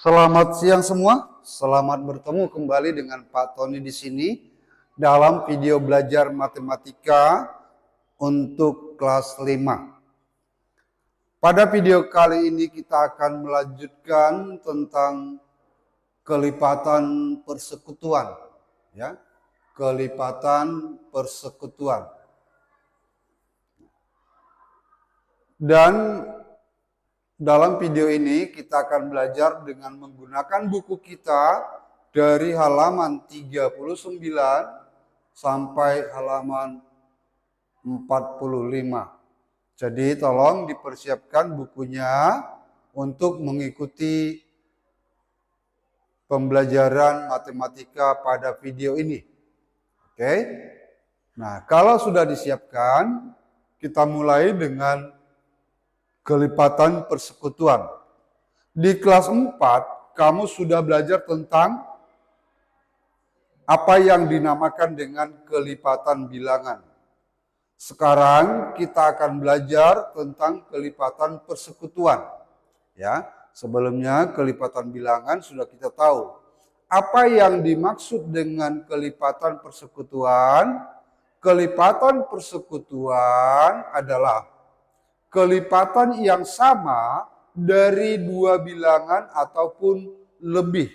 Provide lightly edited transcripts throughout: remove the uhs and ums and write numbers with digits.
Selamat siang semua. Selamat bertemu kembali dengan Pak Tony di sini dalam video belajar matematika untuk kelas 5. Pada video kali ini kita akan melanjutkan tentang kelipatan persekutuan, ya. Kelipatan persekutuan. Dan dalam video ini kita akan belajar dengan menggunakan buku kita dari halaman 39 sampai halaman 45. Jadi tolong dipersiapkan bukunya untuk mengikuti pembelajaran matematika pada video ini. Oke? Nah, kalau sudah disiapkan, kita mulai dengan kelipatan persekutuan. Di kelas 4, kamu sudah belajar tentang apa yang dinamakan dengan kelipatan bilangan. Sekarang kita akan belajar tentang kelipatan persekutuan. Ya, sebelumnya kelipatan bilangan sudah kita tahu. Apa yang dimaksud dengan kelipatan persekutuan? Kelipatan persekutuan adalah kelipatan yang sama dari dua bilangan ataupun lebih.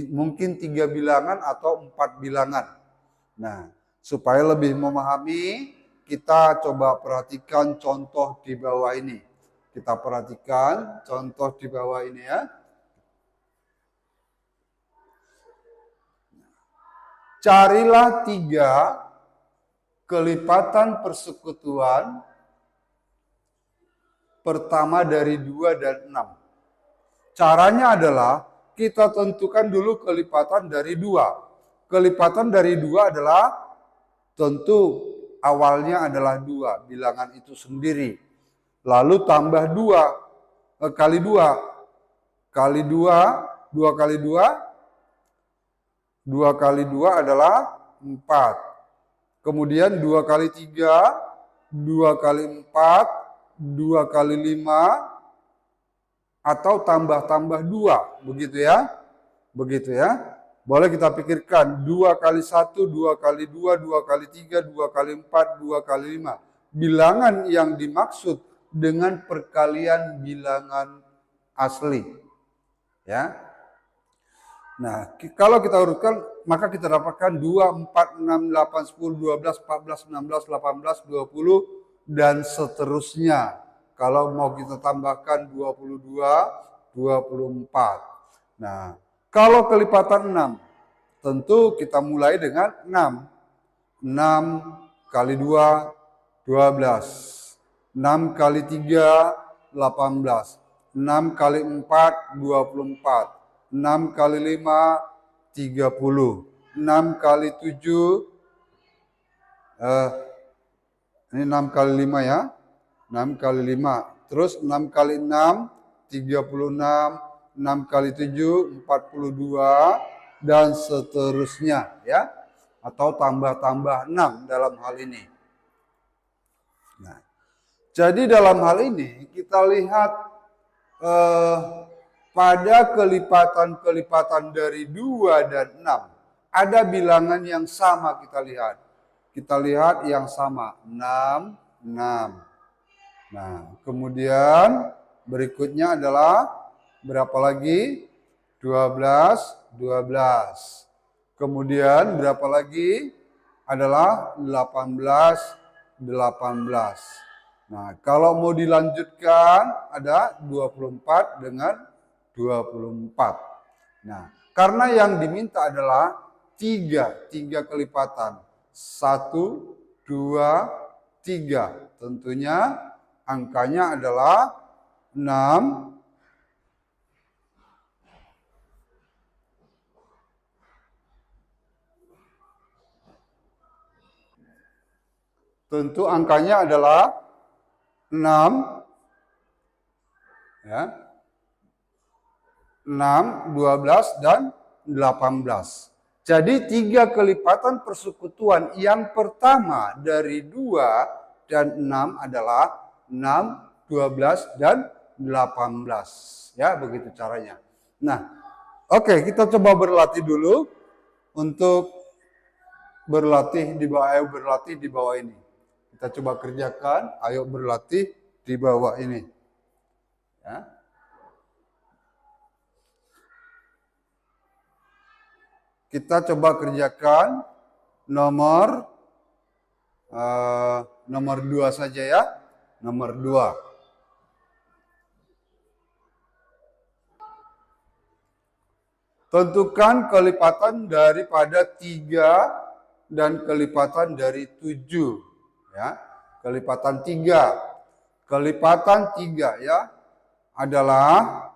Mungkin 3 bilangan atau 4 bilangan. Nah, supaya lebih memahami, kita coba perhatikan contoh di bawah ini. Kita perhatikan contoh di bawah ini ya. Carilah 3 kelipatan persekutuan pertama dari 2 dan 6. Caranya adalah kita tentukan dulu kelipatan dari 2. Kelipatan dari 2 adalah tentu awalnya adalah 2, bilangan itu sendiri. Lalu tambah 2 kali 2. Kali 2, 2 kali 2. 2 kali 2 adalah 4. Kemudian 2 kali 3, 2 kali 4, 2 kali 5, atau tambah-tambah 2, begitu ya. Begitu ya. Boleh kita pikirkan 2 kali 1, 2 kali 2, 2 kali 3, 2 kali 4, 2 kali 5. Bilangan yang dimaksud dengan perkalian bilangan asli. Ya. Nah, kalau kita urutkan, maka kita dapatkan 2, 4, 6, 8, 10, 12, 14, 16, 18, 20, dan seterusnya. Kalau mau kita tambahkan 22, 24. Nah, kalau kelipatan 6, tentu kita mulai dengan 6. 6 kali 2, 12. 6 kali 3, 18. 6 kali 4, 24. 6 kali 5, 30. 6 kali 7, ini 6 kali 5 ya. 6 kali 5. Terus 6 kali 6, 36. 6 kali 7, 42. Dan seterusnya ya. Atau tambah-tambah 6 dalam hal ini. Nah, jadi dalam hal ini kita lihat pada kelipatan-kelipatan dari 2 dan 6. Ada bilangan yang sama kita lihat. Kita lihat yang sama. 6, 6. Nah, kemudian berikutnya adalah berapa lagi? 12, 12. Kemudian berapa lagi? Adalah 18, 18. Nah, kalau mau dilanjutkan ada 24 dengan 24. Nah, karena yang diminta adalah 3 kelipatan. 1, 2, 3. Tentunya angkanya adalah 6. Tentu angkanya adalah 6. Ya. 6, 12, dan 18. Jadi 3 kelipatan persekutuan yang pertama dari 2 dan 6 adalah 6, 12, dan 18. Ya, begitu caranya. Nah, oke, kita coba berlatih dulu untuk berlatih di bawah ini. Kita coba kerjakan, ayo berlatih di bawah ini. Ya. Kita coba kerjakan nomor 2 saja ya. Nomor 2. Tentukan kelipatan daripada 3 dan kelipatan dari 7. Ya. Kelipatan 3. Kelipatan 3 ya adalah,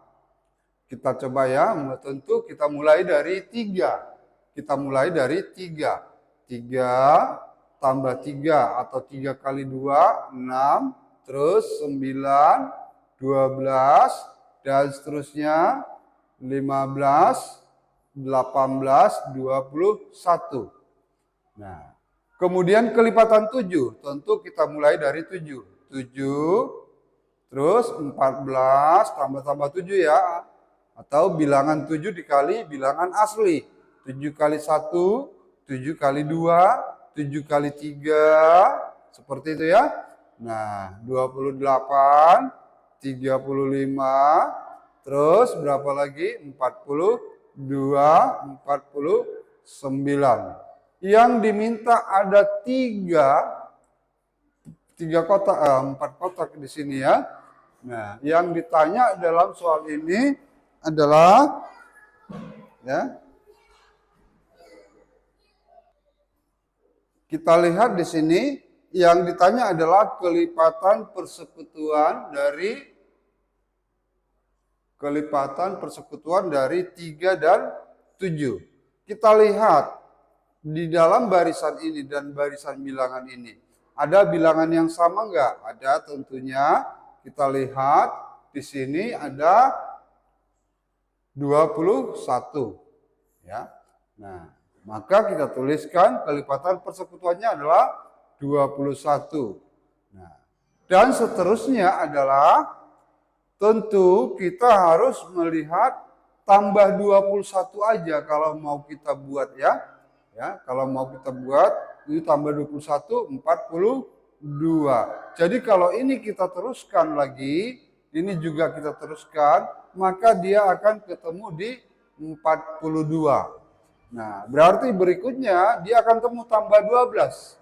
kita coba ya, tentu kita mulai dari 3. Kita mulai dari 3. 3 tambah 3 atau 3 kali 2, 6. Terus 9, 12, dan seterusnya 15, 18, 21. Nah, kemudian kelipatan 7, tentu kita mulai dari 7. 7, terus 14, tambah 7 ya. Atau bilangan 7 dikali bilangan asli. 7 kali 1, 7 kali 2, 7 kali 3, seperti itu ya. Nah, 28, 35, terus berapa lagi? 42, 49. Yang diminta ada 4 kotak di sini ya. Nah, yang ditanya dalam soal ini adalah ya, kita lihat di sini yang ditanya adalah kelipatan persekutuan dari 3 dan 7. Kita lihat di dalam barisan ini dan barisan bilangan ini, ada bilangan yang sama enggak? Ada tentunya. Kita lihat di sini ada 21. Ya. Nah, maka kita tuliskan kelipatan persekutuannya adalah 21. Nah, dan seterusnya adalah tentu kita harus melihat tambah 21 aja kalau mau kita buat ya. Ya, kalau mau kita buat ini tambah 21, 42. Jadi kalau ini kita teruskan lagi, ini juga kita teruskan, maka dia akan ketemu di 42. Nah, berarti berikutnya dia akan ketemu tambah 12.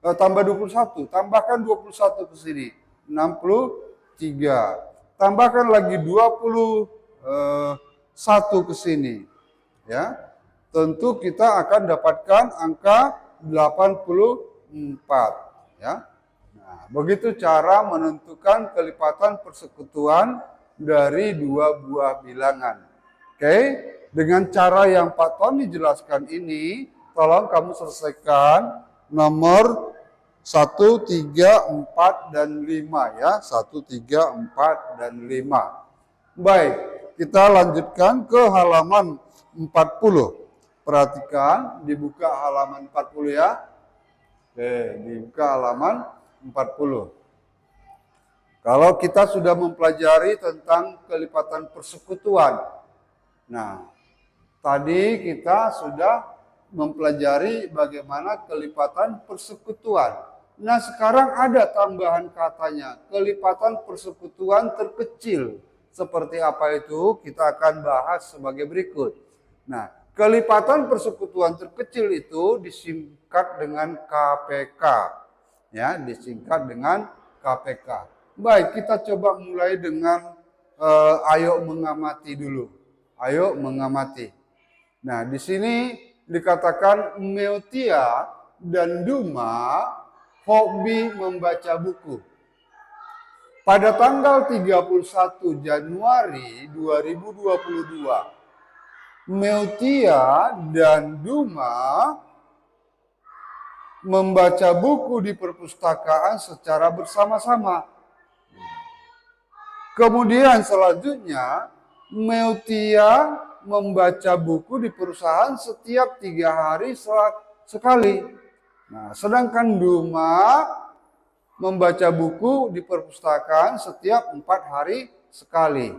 Tambah 21, tambahkan 21 ke sini, 63. Tambahkan lagi 21 ke sini. Ya. Tentu kita akan dapatkan angka 84. Ya. Nah, begitu cara menentukan kelipatan persekutuan dari 2 buah bilangan. Oke, dengan cara yang Pak Tony jelaskan ini, tolong kamu selesaikan nomor 1, 3, 4, dan 5 ya. 1, 3, 4, dan 5. Baik, kita lanjutkan ke halaman 40. Perhatikan, dibuka halaman 40 ya. Oke, dibuka halaman 40. Kalau kita sudah mempelajari tentang kelipatan persekutuan. Nah, tadi kita sudah mempelajari bagaimana kelipatan persekutuan. Nah, sekarang ada tambahan katanya, kelipatan persekutuan terkecil. Seperti apa itu? Kita akan bahas sebagai berikut. Nah, kelipatan persekutuan terkecil itu disingkat dengan KPK. Ya, disingkat dengan KPK. Baik, kita coba mulai dengan ayo mengamati dulu. Ayo mengamati. Nah, di sini dikatakan Meotia dan Duma hobi membaca buku. Pada tanggal 31 Januari 2022, Meotia dan Duma membaca buku di perpustakaan secara bersama-sama. Kemudian selanjutnya, Meotia membaca buku di perusahaan setiap 3 hari sekali. Nah, sedangkan Duma membaca buku di perpustakaan setiap 4 hari sekali.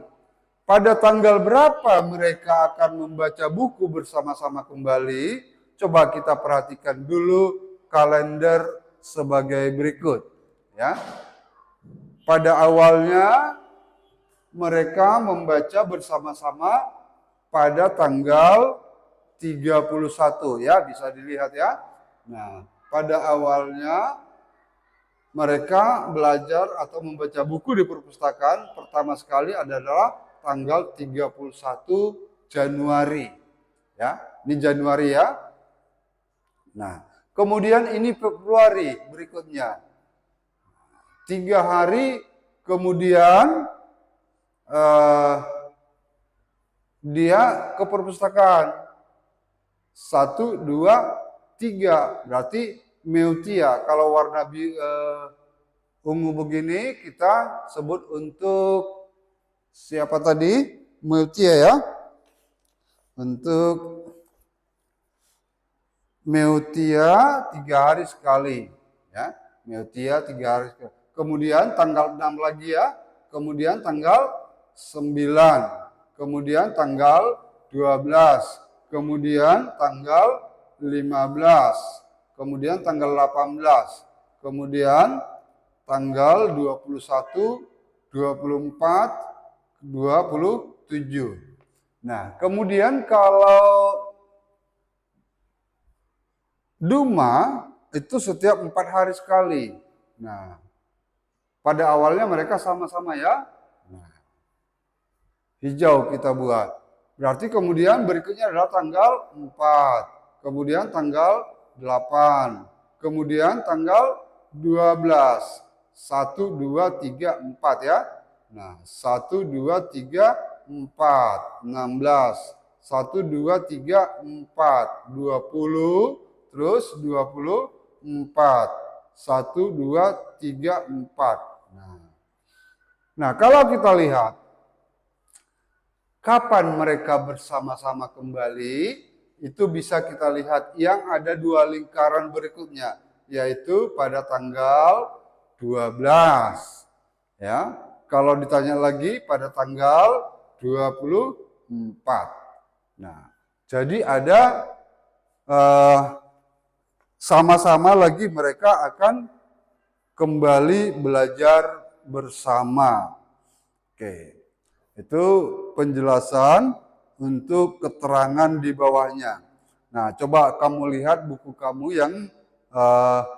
Pada tanggal berapa mereka akan membaca buku bersama-sama kembali? Coba kita perhatikan dulu kalender sebagai berikut. Ya, pada awalnya mereka membaca bersama-sama pada tanggal 31 ya, bisa dilihat ya. Nah, pada awalnya mereka belajar atau membaca buku di perpustakaan pertama sekali adalah tanggal 31 Januari. Ya, ini Januari ya. Nah, kemudian ini Februari berikutnya. 3 hari kemudian dia ke perpustakaan. 1, 2, 3. Berarti Meutia. Kalau warna ungu begini kita sebut untuk siapa tadi? Meutia ya. Untuk Meutia 3 hari sekali. Ya, Meutia 3 hari sekali. Kemudian tanggal 6 lagi ya. Kemudian tanggal 9. Kemudian tanggal 12. Kemudian tanggal 15. Kemudian tanggal 18. Kemudian tanggal 21, 24, 27. Nah, kemudian kalau Duma itu setiap 4 hari sekali. Nah, pada awalnya mereka sama-sama ya. Nah, hijau kita buat. Berarti kemudian berikutnya adalah tanggal 4. Kemudian tanggal 8. Kemudian tanggal 12. 1, 2, 3, 4 ya. Nah, 1, 2, 3, 4. 16. 1, 2, 3, 4. 20. Terus 24. 1, 2, 3, 4. Nah, kalau kita lihat kapan mereka bersama-sama kembali, itu bisa kita lihat yang ada 2 lingkaran berikutnya, yaitu pada tanggal 12. Ya, kalau ditanya lagi pada tanggal 24. Nah, jadi ada sama-sama lagi mereka akan kembali belajar bersama. Oke, itu penjelasan untuk keterangan di bawahnya. Nah, coba kamu lihat buku kamu yang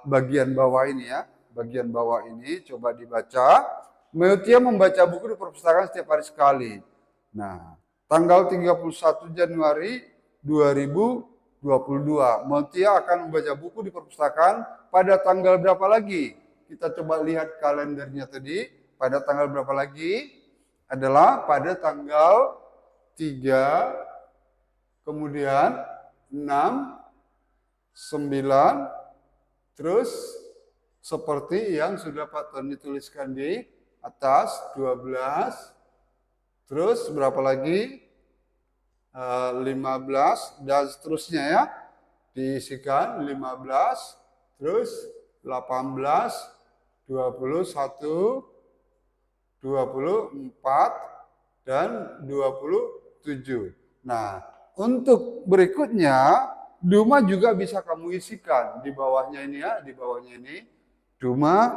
bagian bawah ini ya. Bagian bawah ini coba dibaca. Meutia membaca buku di perpustakaan setiap hari sekali. Nah, tanggal 31 Januari 2022. Meutia akan membaca buku di perpustakaan pada tanggal berapa lagi? Kita coba lihat kalendernya tadi. Pada tanggal berapa lagi? Adalah pada tanggal 3, kemudian 6, 9, terus seperti yang sudah Pak Tony tuliskan di atas, 12, terus berapa lagi? 15, dan seterusnya ya. Diisikan 15, terus 18, 21, 24, dan 27. Nah, untuk berikutnya, Duma juga bisa kamu isikan di bawahnya ini ya, di bawahnya ini. Duma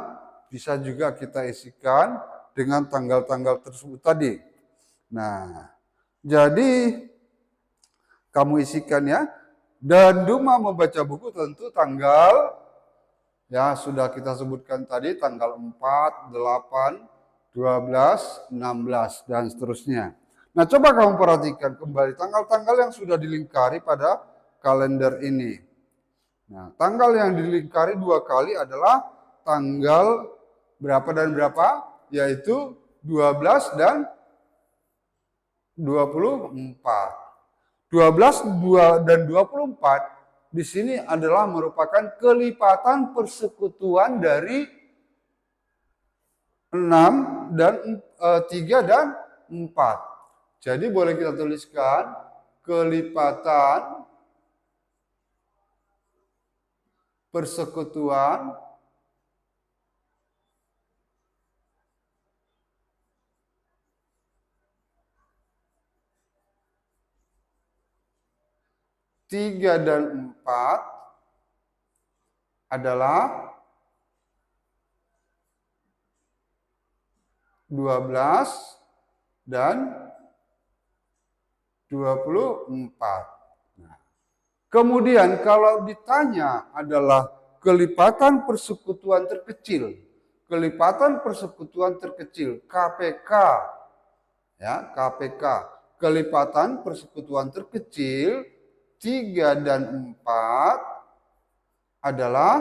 bisa juga kita isikan dengan tanggal-tanggal tersebut tadi. Nah, jadi kamu isikan ya. Dan Duma membaca buku tentu tanggal, ya sudah kita sebutkan tadi, tanggal 4, 8, 12, 16, dan seterusnya. Nah, coba kamu perhatikan kembali tanggal-tanggal yang sudah dilingkari pada kalender ini. Nah, tanggal yang dilingkari 2 kali adalah tanggal berapa dan berapa? Yaitu 12 dan 24. 12 dan 24 di sini adalah merupakan kelipatan persekutuan dari 6 dan 3 dan 4. Jadi boleh kita tuliskan kelipatan persekutuan 3 dan 4 adalah 12 dan 24. Nah, kemudian kalau ditanya adalah kelipatan persekutuan terkecil. Kelipatan persekutuan terkecil, KPK. Ya, KPK. Kelipatan persekutuan terkecil 3 dan 4 adalah,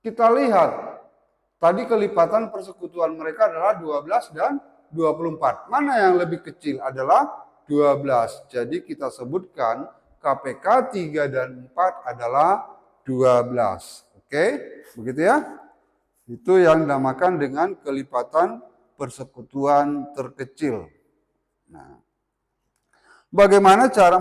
kita lihat tadi kelipatan persekutuan mereka adalah 12 dan 24. Mana yang lebih kecil? Adalah 12. Jadi kita sebutkan KPK 3 dan 4 adalah 12. Oke, begitu ya? Itu yang dinamakan dengan kelipatan persekutuan terkecil. Nah, bagaimana cara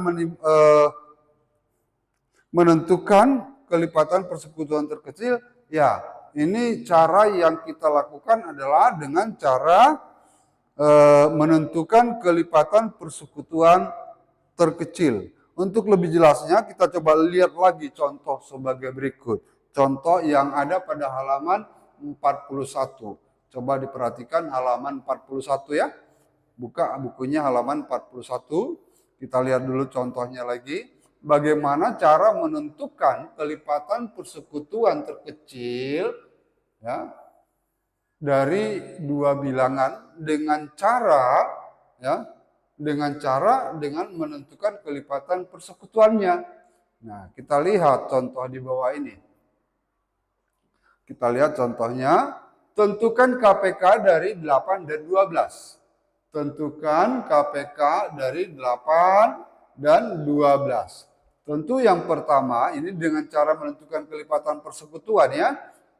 menentukan kelipatan persekutuan terkecil? Ya, ini cara yang kita lakukan adalah dengan cara menentukan kelipatan persekutuan terkecil. Untuk lebih jelasnya kita coba lihat lagi contoh sebagai berikut. Contoh yang ada pada halaman 41. Coba diperhatikan halaman 41 ya. Buka bukunya halaman 41. Kita lihat dulu contohnya lagi. Bagaimana cara menentukan kelipatan persekutuan terkecil ya, dari dua bilangan dengan cara dengan menentukan kelipatan persekutuannya. Nah, kita lihat contoh di bawah ini. Kita lihat contohnya, tentukan KPK dari 8 dan 12. Tentukan KPK dari 8 dan 12. Tentu yang pertama, ini dengan cara menentukan kelipatan persekutuan ya.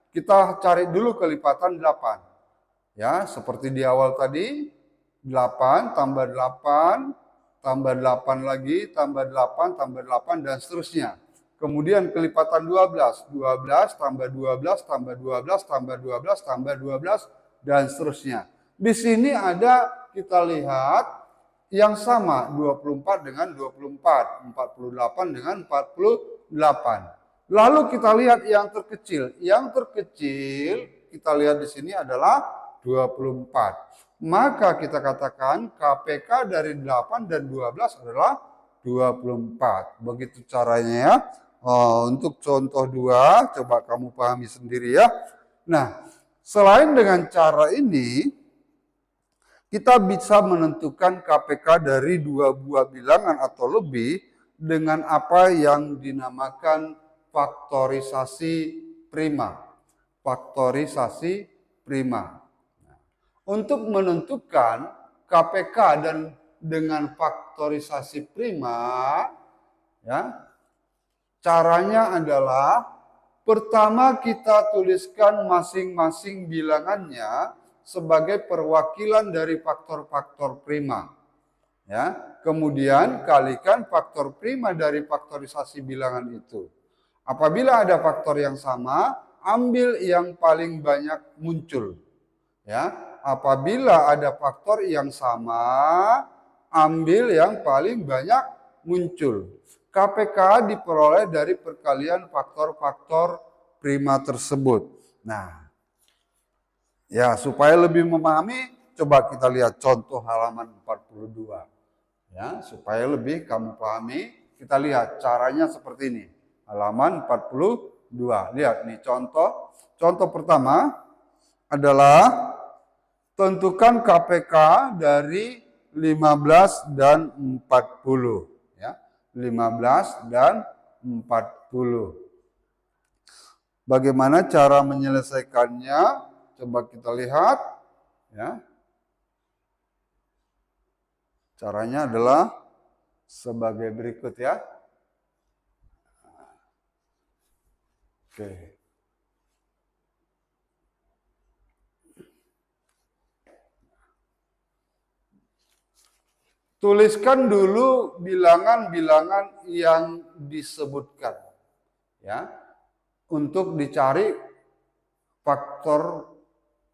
Kita cari dulu kelipatan 8. Ya, seperti di awal tadi, 8 tambah 8, tambah 8 lagi, tambah 8, tambah 8, dan seterusnya. Kemudian kelipatan 12, 12 tambah 12, tambah 12, tambah 12, tambah 12, dan seterusnya. Di sini ada, kita lihat, yang sama, 24 dengan 24, 48 dengan 48. Lalu kita lihat yang terkecil. Yang terkecil kita lihat di sini adalah 24. Maka kita katakan KPK dari 8 dan 12 adalah 24. Begitu caranya ya. Untuk contoh 2, coba kamu pahami sendiri ya. Nah, selain dengan cara ini, kita bisa menentukan KPK dari 2 buah bilangan atau lebih dengan apa yang dinamakan faktorisasi prima. Faktorisasi prima. Untuk menentukan KPK dan dengan faktorisasi prima, ya, caranya adalah pertama kita tuliskan masing-masing bilangannya sebagai perwakilan dari faktor-faktor prima. Ya, kemudian kalikan faktor prima dari faktorisasi bilangan itu. Apabila ada faktor yang sama, ambil yang paling banyak muncul. Ya, apabila ada faktor yang sama, ambil yang paling banyak muncul. KPK diperoleh dari perkalian faktor-faktor prima tersebut. Nah, ya, supaya lebih memahami, coba kita lihat contoh halaman 42. Ya, supaya lebih kamu pahami, kita lihat caranya seperti ini. Halaman 42. Lihat nih contoh. Contoh pertama adalah tentukan KPK dari 15 dan 40. Ya, 15 dan 40. Bagaimana cara menyelesaikannya? Coba kita lihat. Ya. Caranya adalah sebagai berikut ya. Oke. Tuliskan dulu bilangan-bilangan yang disebutkan. Ya. Untuk dicari faktor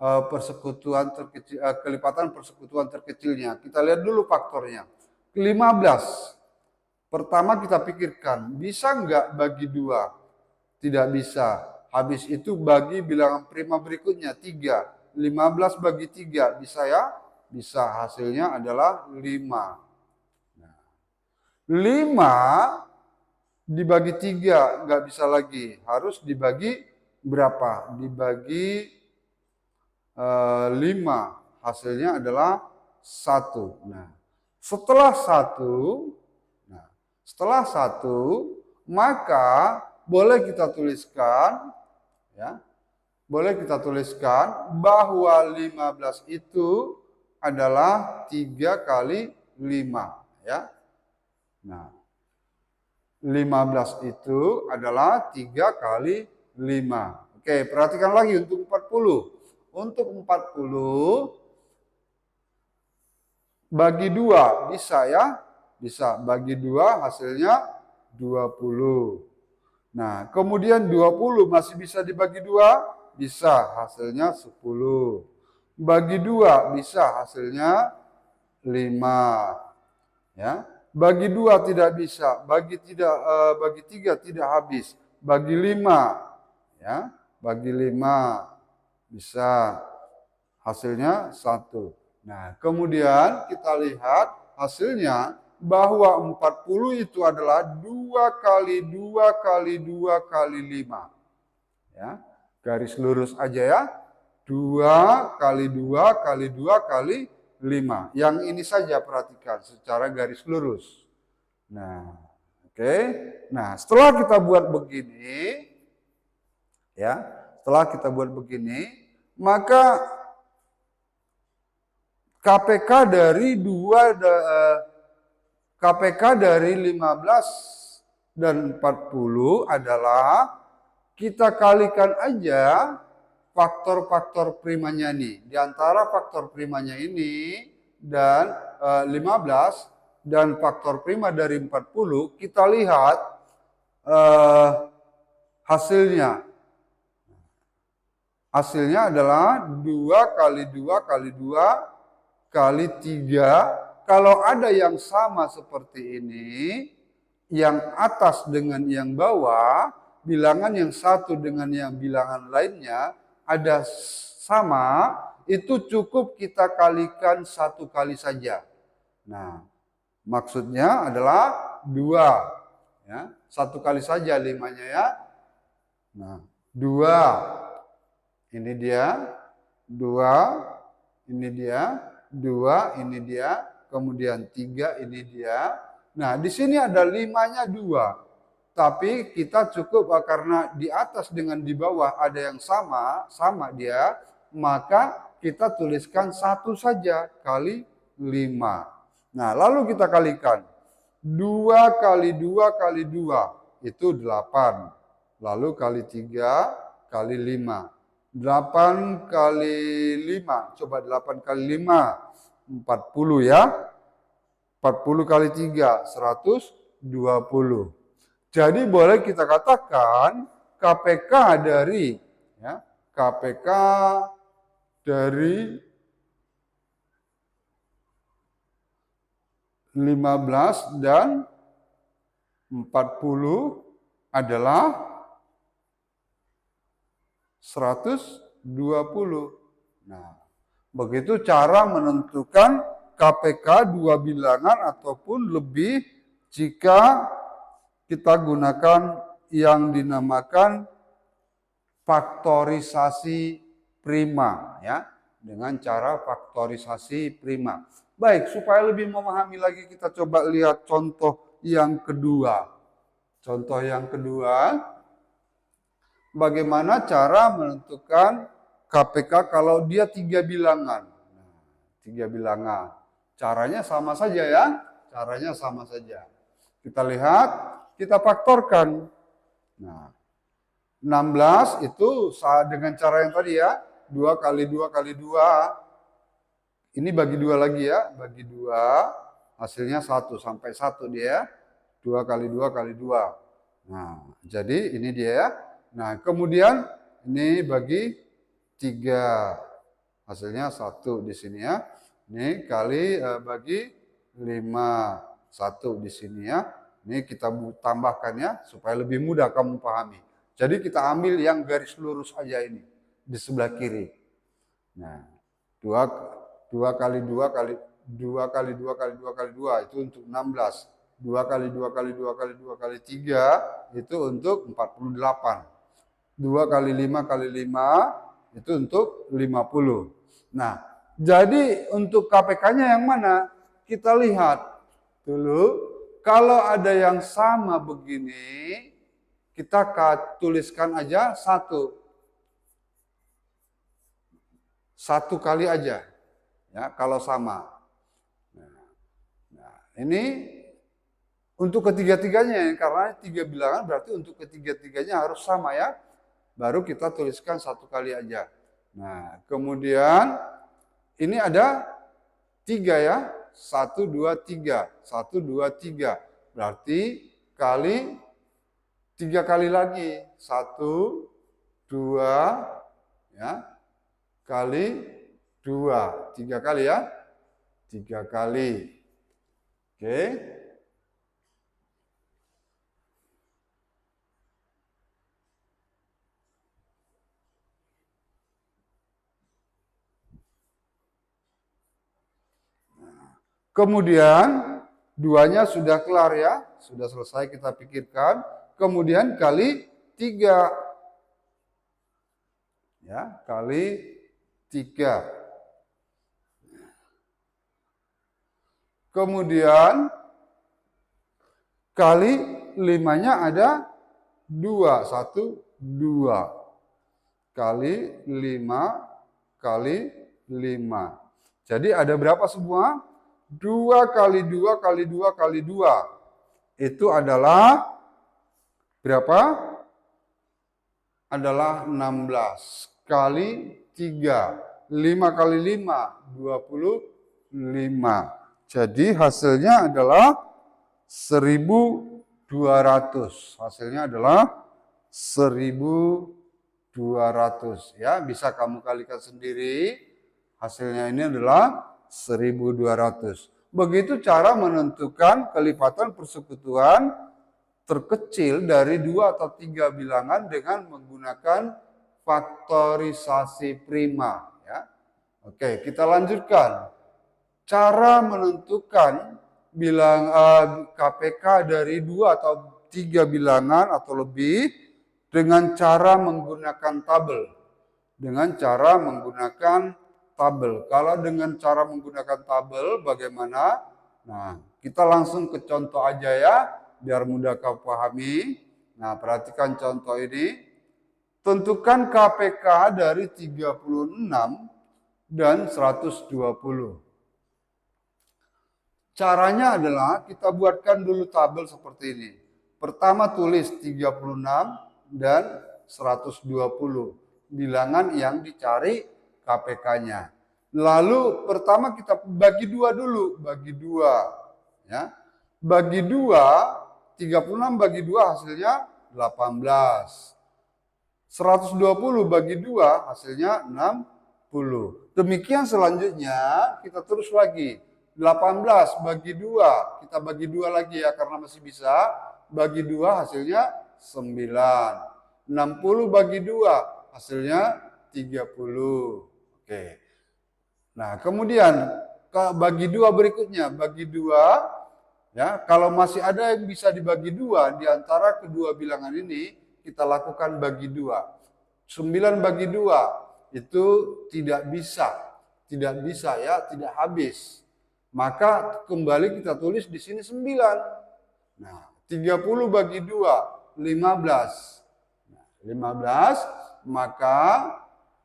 persekutuan terkecil, kelipatan persekutuan terkecilnya. Kita lihat dulu faktornya. 15. Pertama kita pikirkan, bisa nggak bagi 2? Tidak bisa. Habis itu bagi bilangan prima berikutnya, 3. 15 bagi 3, bisa ya? Bisa, hasilnya adalah 5. 5 dibagi 3, nggak bisa lagi. Harus dibagi berapa? Dibagi 5, hasilnya adalah 1. Nah, setelah 1, maka boleh kita tuliskan, ya, boleh kita tuliskan bahwa 15 itu adalah 3 kali 5. Ya. Nah, 15 itu adalah 3 kali 5. Oke, perhatikan lagi untuk 40. Untuk 40, bagi 2, bisa ya? Bisa, bagi 2 hasilnya 20. Nah, kemudian 20 masih bisa dibagi 2? Bisa, hasilnya 10. Bagi 2 bisa, hasilnya 5. Ya. Bagi 2 tidak bisa, bagi 3 tidak habis. Bagi 5, ya. Bagi 5 bisa, hasilnya 1. Nah, kemudian kita lihat hasilnya bahwa 40 itu adalah 2 kali 2 kali 2 kali 5. Ya, garis lurus aja ya. 2 kali 2 kali 2 kali 5. Yang ini saja perhatikan secara garis lurus. Nah, oke. Nah, setelah kita buat begini, ya, setelah kita buat begini, maka KPK dari 15 dan 40 adalah kita kalikan aja faktor-faktor primanya nih. Di antara faktor primanya ini dan 15 dan faktor prima dari 40, kita lihat hasilnya. Hasilnya adalah 2 kali 2 kali 2 kali 3. Kalau ada yang sama seperti ini, yang atas dengan yang bawah, bilangan yang satu dengan yang bilangan lainnya ada sama, itu cukup kita kalikan 1 kali saja. Nah, maksudnya adalah 2. Ya, 1 kali saja 5-nya ya. Nah, 2. Ini dia. 2. Ini dia. 2, ini dia. Kemudian 3, ini dia. Nah, di sini ada 5-nya 2. Tapi kita cukup karena di atas dengan di bawah ada yang sama dia, maka kita tuliskan 1 saja kali 5. Nah, lalu kita kalikan. 2 kali 2 kali 2 itu 8. Lalu kali 3 kali 5. 8 kali 5, coba 8 kali 5, 40 ya. 40 kali 3, 120. Jadi boleh kita katakan KPK dari ya, KPK dari 15 dan 40 adalah 120. Nah, begitu cara menentukan KPK 2 bilangan ataupun lebih jika kita gunakan yang dinamakan faktorisasi prima ya, dengan cara faktorisasi prima. Baik, supaya lebih memahami lagi kita coba lihat contoh yang kedua. Contoh yang kedua, bagaimana cara menentukan KPK kalau dia 3 bilangan. 3 bilangan. Caranya sama saja ya. Caranya sama saja. Kita lihat, kita faktorkan. Nah, 16 itu dengan cara yang tadi ya. 2 kali 2 kali 2. Ini bagi 2 lagi ya. Bagi 2, hasilnya 1 sampai 1 dia. 2 kali 2 kali 2. Nah, jadi ini dia ya. Nah, kemudian ini bagi 3. Hasilnya 1 di sini ya. Ini kali bagi 5. 1 di sini ya. ini kita tambahkan ya, supaya lebih mudah kamu pahami. Jadi kita ambil yang garis lurus aja ini, di sebelah kiri. Nah, 2 kali 2 kali 2 kali 2 kali 2 kali 2 itu untuk 16. 2 kali 2 kali 2 kali 2 kali 3 itu untuk 48. 2 kali 5 kali 5 itu untuk 50. Nah, jadi untuk KPK-nya yang mana? Kita lihat dulu. Kalau ada yang sama begini, kita tuliskan aja 1. 1 kali aja. Ya, kalau sama. Nah, ini untuk ketiga-tiganya, karena 3 bilangan berarti untuk ketiga-tiganya harus sama ya. Baru kita tuliskan 1 kali aja. Nah, kemudian ini ada 3 ya. 1, 2, 3. 1, 2, 3. Berarti kali 3 kali lagi. 1, 2, ya. Kali 2. 3 kali ya. 3 kali. Oke. Kemudian 2-nya sudah kelar ya, sudah selesai kita pikirkan. Kemudian kali 3. Ya, kali 3. Kemudian kali 5-nya ada 2. 1, 2. Kali 5 kali 5. Jadi ada berapa semua? 2 kali 2 kali 2 kali 2. Itu adalah berapa? Adalah 16 kali 3. 5 kali 5, 25. Jadi hasilnya adalah 1.200. Hasilnya adalah 1.200. Ya, bisa kamu kalikan sendiri. Hasilnya ini adalah 1.200. Begitu cara menentukan kelipatan persekutuan terkecil dari 2 atau 3 bilangan dengan menggunakan faktorisasi prima. Ya. Oke, kita lanjutkan. Cara menentukan KPK dari 2 atau 3 bilangan atau lebih dengan cara menggunakan tabel. Dengan cara menggunakan tabel. Kalau dengan cara menggunakan tabel bagaimana? Nah, kita langsung ke contoh aja ya, biar mudah kau pahami. Nah, perhatikan contoh ini. Tentukan KPK dari 36 dan 120. Caranya adalah kita buatkan dulu tabel seperti ini. Pertama tulis 36 dan 120. Bilangan yang dicari KPK-nya. Lalu pertama kita bagi 2 dulu, bagi 2. Ya. Bagi 2, 36 bagi 2 hasilnya 18. 120 bagi 2 hasilnya 60. Demikian selanjutnya kita terus lagi. 18 bagi 2, kita bagi 2 lagi ya karena masih bisa. Bagi 2 hasilnya 9. 60 bagi 2 hasilnya 30. Oke. Nah, kemudian bagi 2 berikutnya, bagi 2 ya, kalau masih ada yang bisa dibagi 2 di antara kedua bilangan ini, kita lakukan bagi 2. 9 bagi 2 itu tidak bisa. Tidak bisa ya, tidak habis. Maka kembali kita tulis di sini 9. Nah, 30 bagi 2, 15. Nah, 15, maka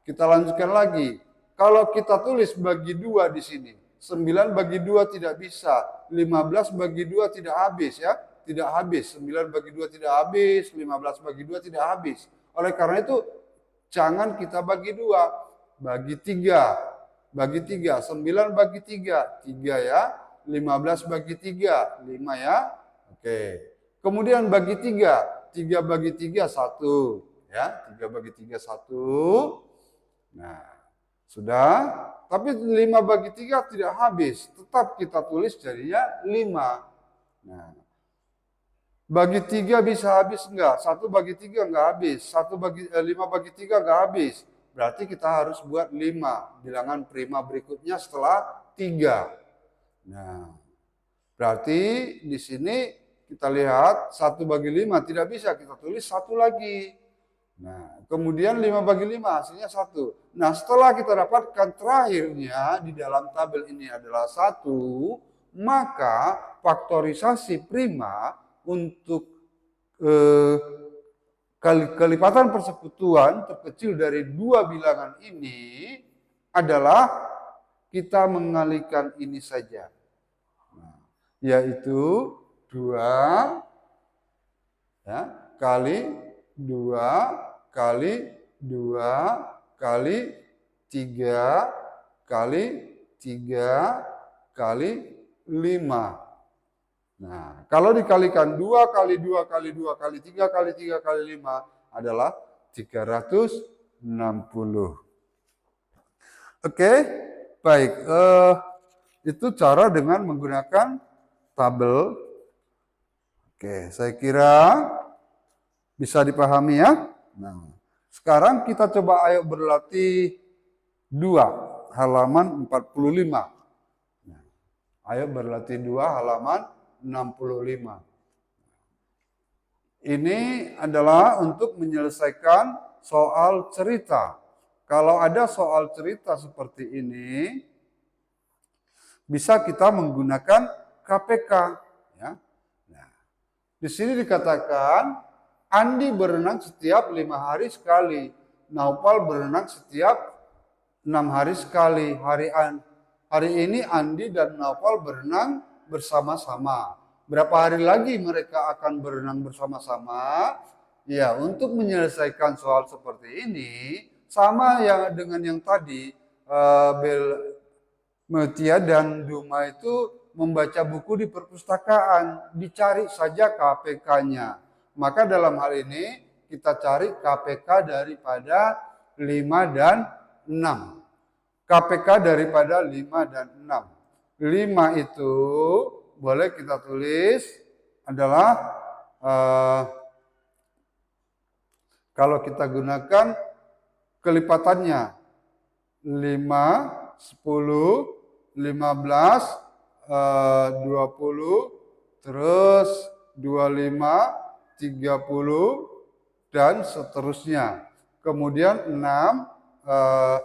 kita lanjutkan lagi. Kalau kita tulis bagi 2 di sini, 9 bagi 2 tidak bisa, 15 bagi 2 tidak habis ya, tidak habis. 9 bagi 2 tidak habis, 15 bagi 2 tidak habis. Oleh karena itu, jangan kita bagi 2, bagi 3. Bagi 3, 9 bagi 3, 3 ya. 15 bagi 3, 5 ya. Oke. Kemudian bagi 3, 3 bagi 3, 1. Ya, 3 bagi 3, 1. Nah, sudah. Tapi 5 bagi 3 tidak habis. Tetap kita tulis jadinya 5. Nah, Bagi 3 bisa habis enggak? 1 bagi 3 enggak habis. 5 bagi 3 enggak habis. Berarti kita harus buat 5 bilangan prima berikutnya setelah 3. Nah, berarti di sini kita lihat 1 bagi 5 tidak bisa, kita tulis 1 lagi. Nah, kemudian 5 bagi 5 hasilnya 1. Nah, setelah kita dapatkan terakhirnya di dalam tabel ini adalah 1, maka faktorisasi prima untuk kelipatan persekutuan terkecil dari 2 bilangan ini adalah kita mengalihkan ini saja. Nah, yaitu 2 ya, kali 2 kali 2 kali 3 kali 3 kali 5. Nah, kalau dikalikan 2 kali 2 kali 2 kali 3 kali 3 kali 5 adalah 360. Oke, baik. Itu cara dengan menggunakan tabel. Oke, saya kira bisa dipahami ya. Nah, sekarang kita coba ayo berlatih 2 halaman 45. Nah, ayo berlatih 2 halaman 65. Ini adalah untuk menyelesaikan soal cerita. Kalau ada soal cerita seperti ini, bisa kita menggunakan KPK. Ya. Nah, di sini dikatakan Andi berenang setiap 5 hari sekali. Naufal berenang setiap 6 hari sekali. Hari ini Andi dan Naufal berenang bersama-sama. Berapa hari lagi mereka akan berenang bersama-sama? Ya, untuk menyelesaikan soal seperti ini, sama yang dengan yang tadi, Metia dan Duma itu membaca buku di perpustakaan, dicari saja KPK-nya. Maka dalam hal ini kita cari KPK daripada 5 dan 6. KPK daripada 5 dan 6. 5 itu boleh kita tulis adalah kalau kita gunakan kelipatannya 5, 10, 15, 20, terus 25, 30, dan seterusnya. Kemudian 6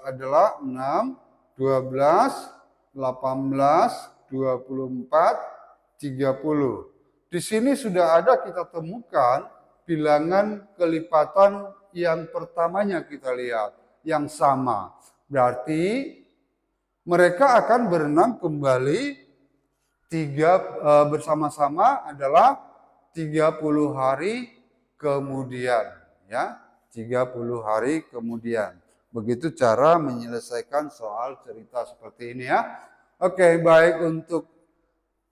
adalah 6, 12, 18, 24, 30. Di sini sudah ada kita temukan bilangan kelipatan yang pertamanya kita lihat, yang sama. Berarti mereka akan berenang kembali bersama-sama adalah 30 hari kemudian, ya. 30 hari kemudian. Begitu cara menyelesaikan soal cerita seperti ini ya. Oke, baik, untuk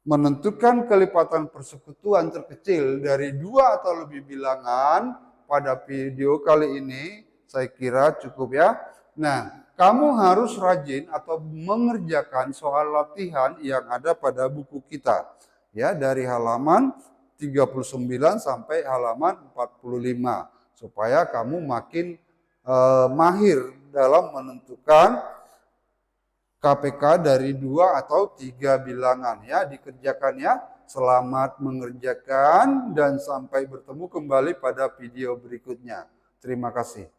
menentukan kelipatan persekutuan terkecil dari 2 atau lebih bilangan pada video kali ini saya kira cukup ya. Nah, kamu harus rajin atau mengerjakan soal latihan yang ada pada buku kita ya, dari halaman 39 sampai halaman 45 supaya kamu makin mahir dalam menentukan KPK dari 2 atau 3 bilangan ya. Dikerjakan ya. Selamat mengerjakan dan sampai bertemu kembali pada video berikutnya. Terima kasih.